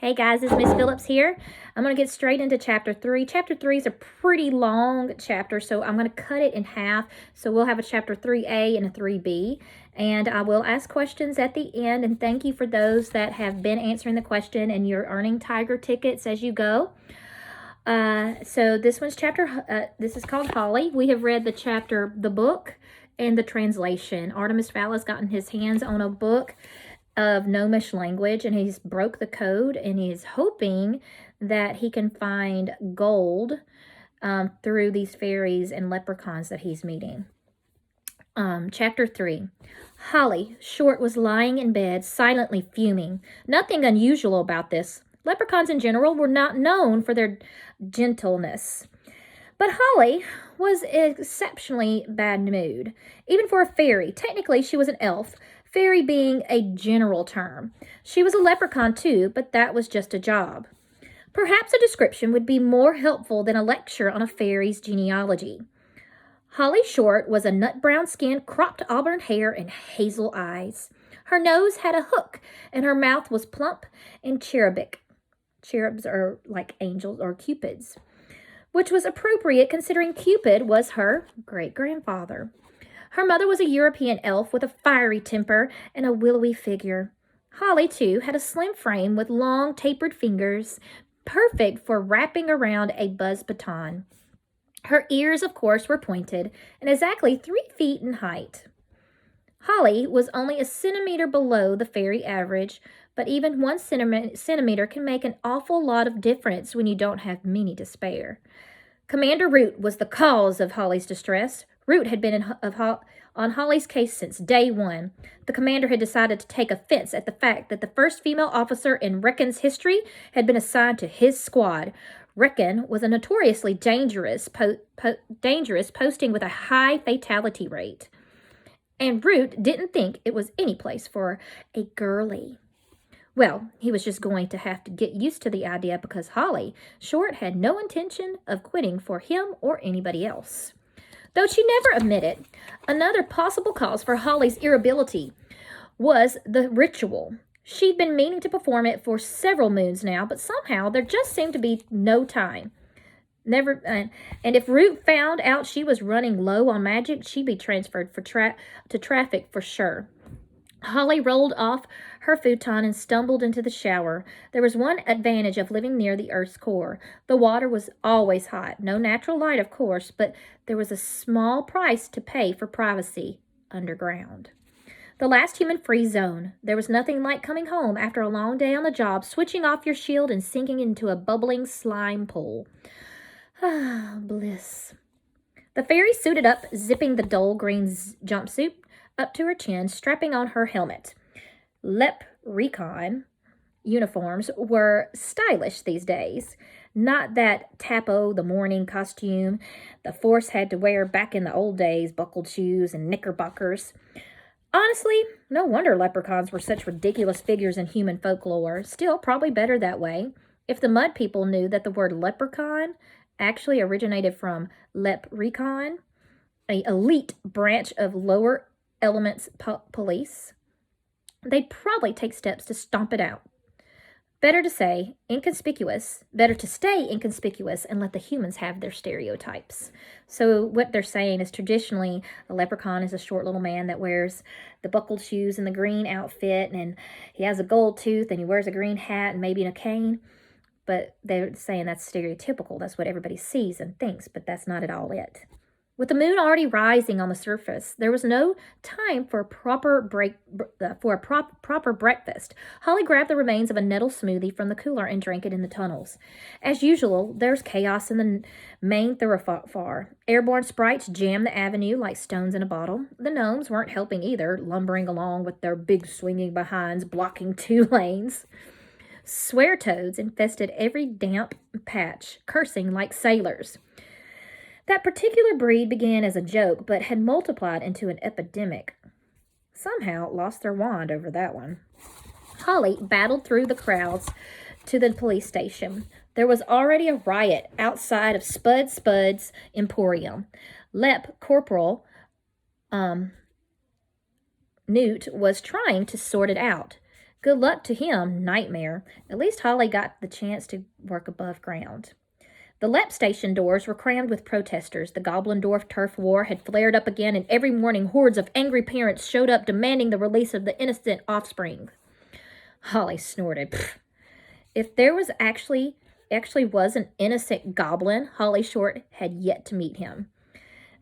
Hey guys, it's Miss Phillips here. I'm going to get straight into chapter 3. Chapter 3 is a pretty long chapter, so I'm going to cut it in half. So we'll have a chapter 3A and a 3B. And I will ask questions at the end. And thank you for those that have been answering the question and you're earning Tiger tickets as you go. So this one's this is called Holly. We have read the book, and the translation. Artemis Fowl has gotten his hands on a book of Gnomish language, and he's broke the code, and he's hoping that he can find gold through these fairies and leprechauns that he's meeting. Chapter 3. Holly Short was lying in bed, silently fuming. Nothing unusual about this. Leprechauns in general were not known for their gentleness. But Holly was in exceptionally bad mood. Even for a fairy, technically she was an elf, fairy being a general term. She was a leprechaun too, but that was just a job. Perhaps a description would be more helpful than a lecture on a fairy's genealogy. Holly Short was a nut-brown skin, cropped auburn hair, and hazel eyes. Her nose had a hook, and her mouth was plump and cherubic. Cherubs are like angels or cupids, which was appropriate considering Cupid was her great-grandfather. Her mother was a European elf with a fiery temper and a willowy figure. Holly, too, had a slim frame with long, tapered fingers, perfect for wrapping around a buzz baton. Her ears, of course, were pointed and exactly 3 feet in height. Holly was only a centimeter below the fairy average, but even 1 centimeter can make an awful lot of difference when you don't have many to spare. Commander Root was the cause of Holly's distress. Root had been on Holly's case since day one. The commander had decided to take offense at the fact that the first female officer in Reckon's history had been assigned to his squad. Reckon was a notoriously dangerous posting with a high fatality rate. And Root didn't think it was any place for a girlie. Well, he was just going to have to get used to the idea because Holly Short had no intention of quitting for him or anybody else. Though she never admitted, another possible cause for Holly's irritability was the ritual. She'd been meaning to perform it for several moons now, but somehow there just seemed to be no time. And if Root found out she was running low on magic, she'd be transferred to traffic for sure. Holly rolled off her futon and stumbled into the shower. There was one advantage of living near the Earth's core. The water was always hot. No natural light, of course, but there was a small price to pay for privacy underground. The last human-free zone. There was nothing like coming home after a long day on the job, switching off your shield and sinking into a bubbling slime pool. Ah, bliss. The fairy suited up, zipping the dull green jumpsuit up to her chin, strapping on her helmet. Leprechaun uniforms were stylish these days. Not that Tapo the morning costume the Force had to wear back in the old days, buckled shoes and knickerbockers. Honestly, no wonder leprechauns were such ridiculous figures in human folklore. Still, probably better that way. If the mud people knew that the word leprechaun actually originated from leprechaun, an elite branch of lower elements police, they'd probably take steps to stomp it out. Better to stay inconspicuous and let the humans have their stereotypes. So what they're saying is traditionally a leprechaun is a short little man that wears the buckled shoes and the green outfit, and he has a gold tooth and he wears a green hat and maybe a cane. But they're saying that's stereotypical. That's what everybody sees and thinks, but that's not at all it. With the moon already rising on the surface, there was no time for a proper breakfast. Holly grabbed the remains of a nettle smoothie from the cooler and drank it in the tunnels. As usual, there's chaos in the main thoroughfare. Airborne sprites jammed the avenue like stones in a bottle. The gnomes weren't helping either, lumbering along with their big swinging behinds, blocking 2 lanes. Swear-toads infested every damp patch, cursing like sailors. That particular breed began as a joke, but had multiplied into an epidemic. Somehow lost their wand over that one. Holly battled through the crowds to the police station. There was already a riot outside of Spud's Emporium. Corporal Newt was trying to sort it out. Good luck to him, nightmare. At least Holly got the chance to work above ground. The Lep station doors were crammed with protesters. The Goblindorf turf war had flared up again, and every morning hordes of angry parents showed up demanding the release of the innocent offspring. Holly snorted. Pfft. If there was actually was an innocent goblin, Holly Short had yet to meet him.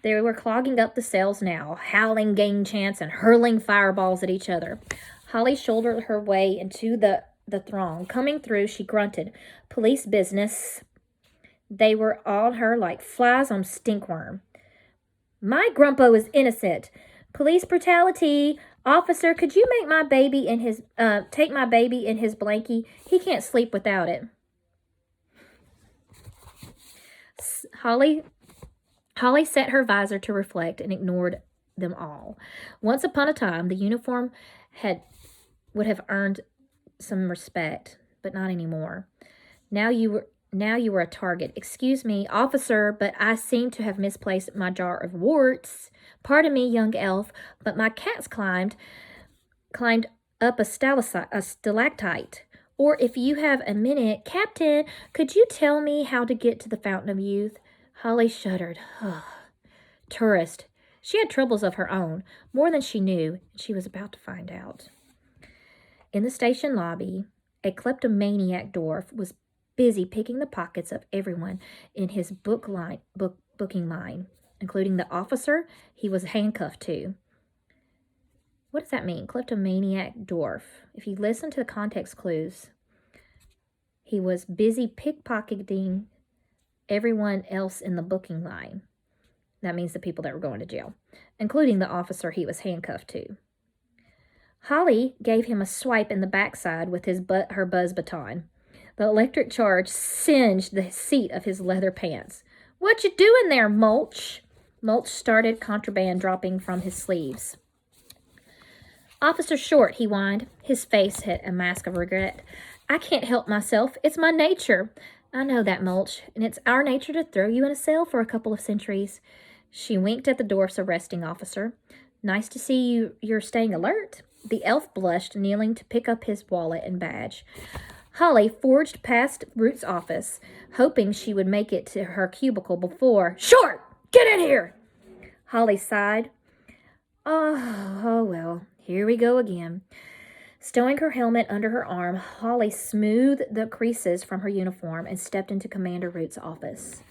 They were clogging up the cells now, howling gang chants and hurling fireballs at each other. Holly shouldered her way into the throng. Coming through, she grunted, "Police business." They were on her like flies on stinkworm. "My grumpo is innocent. Police brutality. Officer, could you make my baby in his take my baby in his blankie? He can't sleep without it." Holly set her visor to reflect and ignored them all. Once upon a time, the uniform would have earned some respect, but not anymore. Now you were a target. "Excuse me, officer, but I seem to have misplaced my jar of warts. Pardon me, young elf, but my cat's climbed up a stalactite. Or if you have a minute, Captain, could you tell me how to get to the Fountain of Youth?" Holly shuddered. Tourist. She had troubles of her own, more than she knew, and she was about to find out. In the station lobby, a kleptomaniac dwarf was busy picking the pockets of everyone in his booking line, including the officer he was handcuffed to. What does that mean? Kleptomaniac dwarf. If you listen to the context clues, he was busy pickpocketing everyone else in the booking line. That means the people that were going to jail, including the officer he was handcuffed to. Holly gave him a swipe in the backside with her buzz baton. The electric charge singed the seat of his leather pants. "What you doing there, Mulch?" Mulch started, contraband dropping from his sleeves. "Officer Short," he whined. His face had a mask of regret. "I can't help myself. It's my nature." "I know that, Mulch, and it's our nature to throw you in a cell for a couple of centuries." She winked at the dwarf's arresting officer. "Nice to see you're staying alert." The elf blushed, kneeling to pick up his wallet and badge. Holly forged past Root's office, hoping she would make it to her cubicle before. "Short! Get in here!" Holly sighed. Oh well, here we go again. Stowing her helmet under her arm, Holly smoothed the creases from her uniform and stepped into Commander Root's office.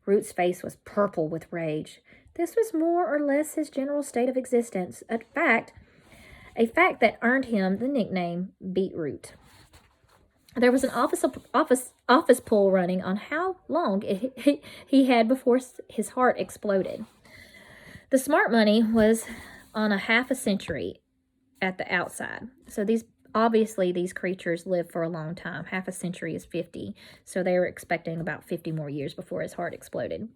Root's face was purple with rage. This was more or less his general state of existence, a fact that earned him the nickname Beetroot. There was an office poll running on how long he had before his heart exploded. The smart money was on half a century at the outside. So these creatures live for a long time. Half a century is 50. So they were expecting about 50 more years before his heart exploded.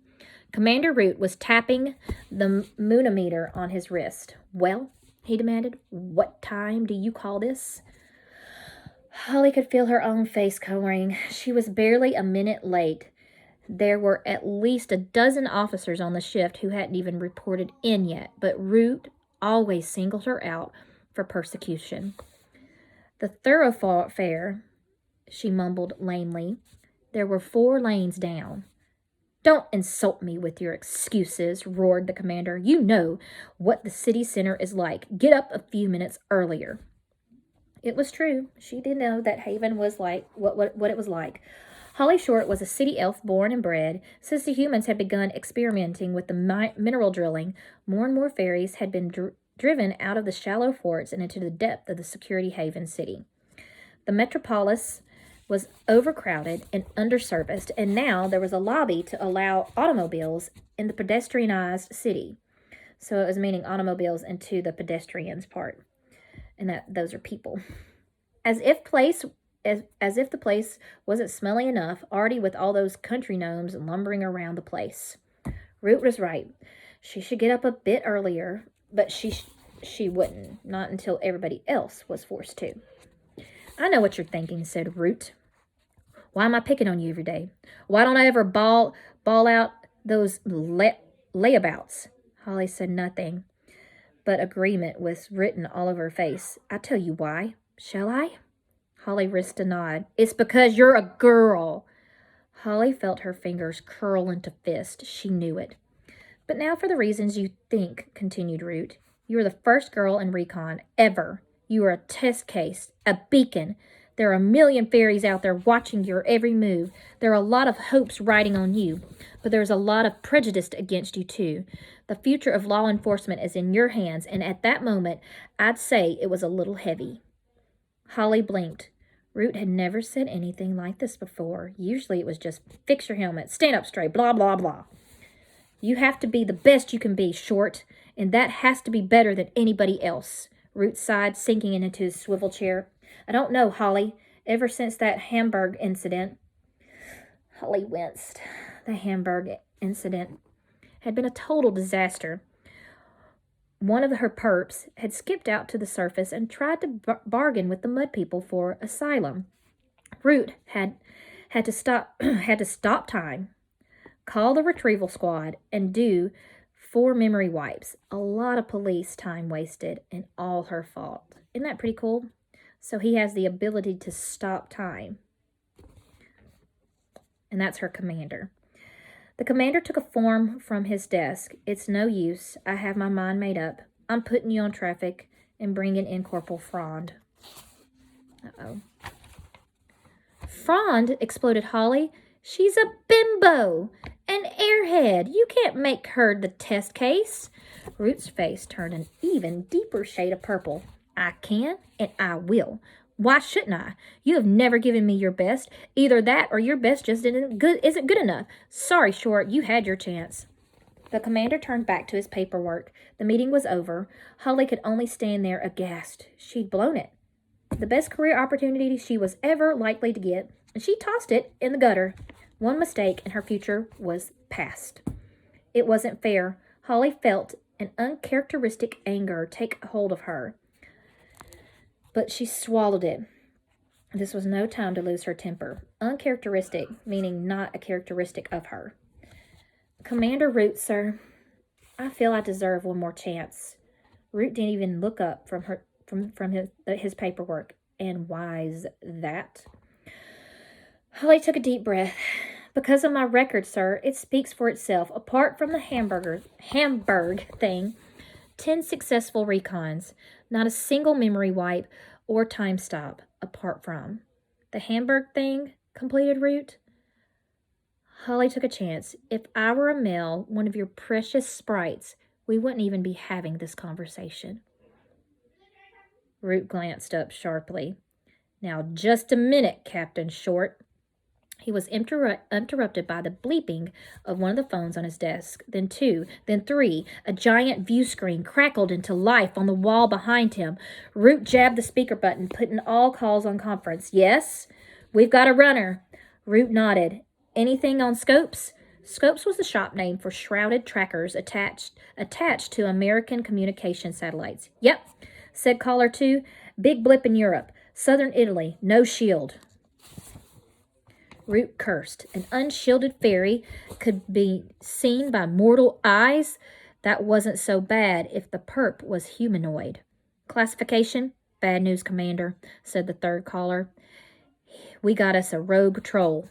Commander Root was tapping the moonometer on his wrist. "Well," he demanded, "what time do you call this?" Holly could feel her own face coloring. She was barely a minute late. There were at least a dozen officers on the shift who hadn't even reported in yet, but Root always singled her out for persecution. "The thoroughfare," she mumbled lamely. "There were 4 lanes down." "Don't insult me with your excuses," roared the commander. "You know what the city center is like. Get up a few minutes earlier." It was true. She did know that Haven was like what it was like. Holly Short was a city elf born and bred. Since the humans had begun experimenting with the mineral drilling, more and more fairies had been driven out of the shallow forts and into the depth of the security haven city. The metropolis was overcrowded and underserviced, and now there was a lobby to allow automobiles in the pedestrianized city. So it was meaning automobiles into the pedestrians part, and that those are people. As if the place wasn't smelly enough, already with all those country gnomes lumbering around the place. Root was right. She should get up a bit earlier, but she wouldn't, not until everybody else was forced to. "I know what you're thinking," said Root. "Why am I picking on you every day? Why don't I ever ball out those layabouts?" Holly said nothing, but agreement was written all over her face. "I tell you why. Shall I? Holly risked a nod. It's because you're a girl. Holly felt her fingers curl into fist. She knew it. But now for the reasons you think, continued Root. You are the first girl in recon, ever. You are a test case, a beacon. There are a million fairies out there watching your every move. There are a lot of hopes riding on you, but there's a lot of prejudice against you, too. The future of law enforcement is in your hands, and at that moment, I'd say it was a little heavy. Holly blinked. Root had never said anything like this before. Usually it was just, fix your helmet, stand up straight, blah, blah, blah. You have to be the best you can be, Short, and that has to be better than anybody else. Root sighed, sinking into his swivel chair. I don't know, Holly. Ever since that Hamburg incident. Holly winced. The Hamburg incident had been a total disaster. One of her perps had skipped out to the surface and tried to bargain with the mud people for asylum. Root had to stop time, call the retrieval squad, and do 4 memory wipes. A lot of police time wasted, and all her fault. Isn't that pretty cool? So he has the ability to stop time. And that's her commander. The commander took a form from his desk. It's no use. I have my mind made up. I'm putting you on traffic and bringing in Corporal Frond. Uh-oh. Frond, exploded Holly. She's a bimbo, an airhead. You can't make her the test case. Root's face turned an even deeper shade of purple. I can, and I will. Why shouldn't I? You have never given me your best. Either that or your best just isn't good enough. Sorry, Short, you had your chance. The commander turned back to his paperwork. The meeting was over. Holly could only stand there aghast. She'd blown it. The best career opportunity she was ever likely to get, and she tossed it in the gutter. One mistake and her future was past. It wasn't fair. Holly felt an uncharacteristic anger take hold of her. But she swallowed it. This was no time to lose her temper. Uncharacteristic, meaning not a characteristic of her. Commander Root, sir, I feel I deserve one more chance. Root didn't even look up from his paperwork. And why's that? Holly took a deep breath. Because of my record, sir, it speaks for itself. Apart from the Hamburg thing, 10 successful recons, not a single memory wipe or time stop apart from. The Hamburg thing, completed Root. Holly took a chance. If I were a male, one of your precious sprites, we wouldn't even be having this conversation. Root glanced up sharply. Now, just a minute, Captain Short. He was interrupted by the bleeping of one of the phones on his desk. Then 2, then 3. A giant view screen crackled into life on the wall behind him. Root jabbed the speaker button, putting all calls on conference. Yes? We've got a runner. Root nodded. Anything on Scopes? Scopes was the shop name for shrouded trackers attached to American communication satellites. Yep, said caller 2. Big blip in Europe. Southern Italy. No shield. Root cursed. An unshielded fairy could be seen by mortal eyes? That wasn't so bad if the perp was humanoid. Classification? Bad news, Commander, said the third caller. We got us a rogue troll.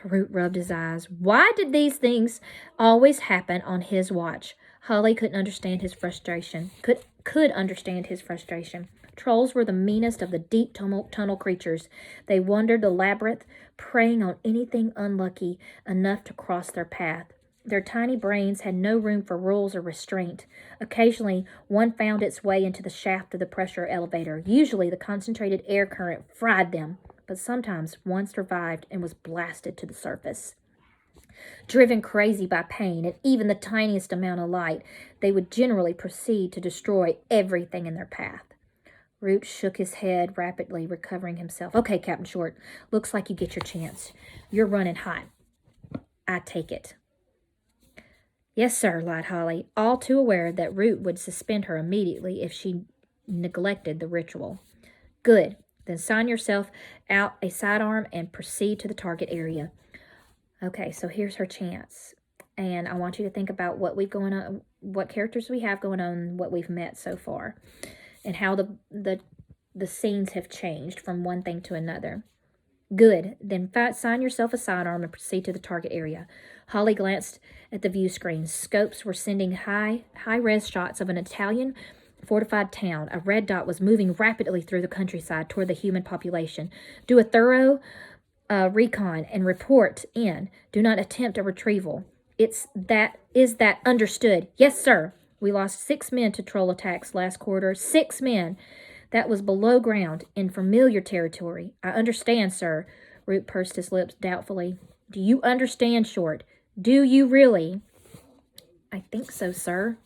Root rubbed his eyes. Why did these things always happen on his watch? Holly couldn't understand his frustration. Could understand his frustration. Trolls were the meanest of the deep tunnel creatures. They wandered the labyrinth, preying on anything unlucky enough to cross their path. Their tiny brains had no room for rules or restraint. Occasionally, one found its way into the shaft of the pressure elevator. Usually, the concentrated air current fried them, but sometimes one survived and was blasted to the surface. Driven crazy by pain and even the tiniest amount of light, they would generally proceed to destroy everything in their path. Root shook his head, rapidly recovering himself. Okay, Captain Short, looks like you get your chance. You're running hot. I take it. Yes, sir, lied Holly, all too aware that Root would suspend her immediately if she neglected the ritual. Good. Then sign yourself out a sidearm and proceed to the target area. Okay, so here's her chance. And I want you to think about what what characters we have going on, what we've met so far, and how the the scenes have changed from one thing to another. Good. Then sign yourself a sidearm and proceed to the target area. Holly glanced at the view screen. Scopes were sending high-res shots of an Italian fortified town. A red dot was moving rapidly through the countryside toward the human population. Do a thorough recon and report in. Do not attempt a retrieval. Is that understood? Yes, sir. We lost 6 men to troll attacks last quarter. 6 men. That was below ground, in familiar territory. I understand, sir. Root pursed his lips doubtfully. Do you understand, Short? Do you really? I think so, sir.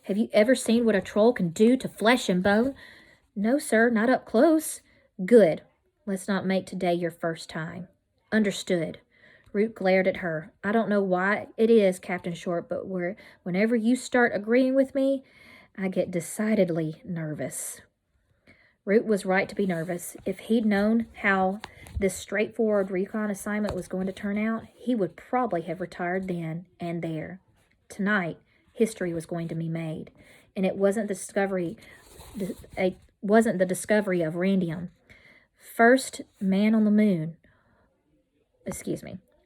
Have you ever seen what a troll can do to flesh and bone? No, sir, not up close. Good. Let's not make today your first time. Understood. Root glared at her. I don't know why it is, Captain Short, but whenever you start agreeing with me, I get decidedly nervous. Root was right to be nervous. If he'd known how this straightforward recon assignment was going to turn out, he would probably have retired then and there. Tonight, history was going to be made, and it wasn't the discovery of radium, first man on the moon.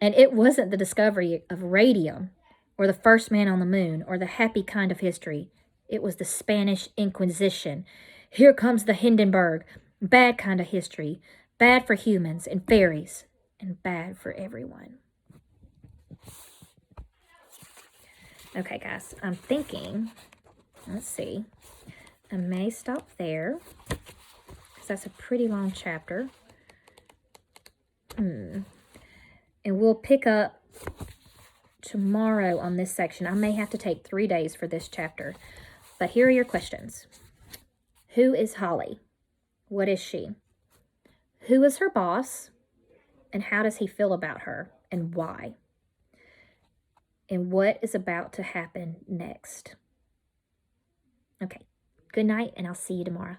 And it wasn't the discovery of radium, or the first man on the moon, or the happy kind of history. It was the Spanish Inquisition. Here comes the Hindenburg. Bad kind of history. Bad for humans and fairies. And bad for everyone. Okay, guys. I'm thinking, let's see. I may stop there, because that's a pretty long chapter. And we'll pick up tomorrow on this section. I may have to take 3 days for this chapter. But here are your questions. Who is Holly? What is she? Who is her boss? And how does he feel about her? And why? And what is about to happen next? Okay. Good night, and I'll see you tomorrow.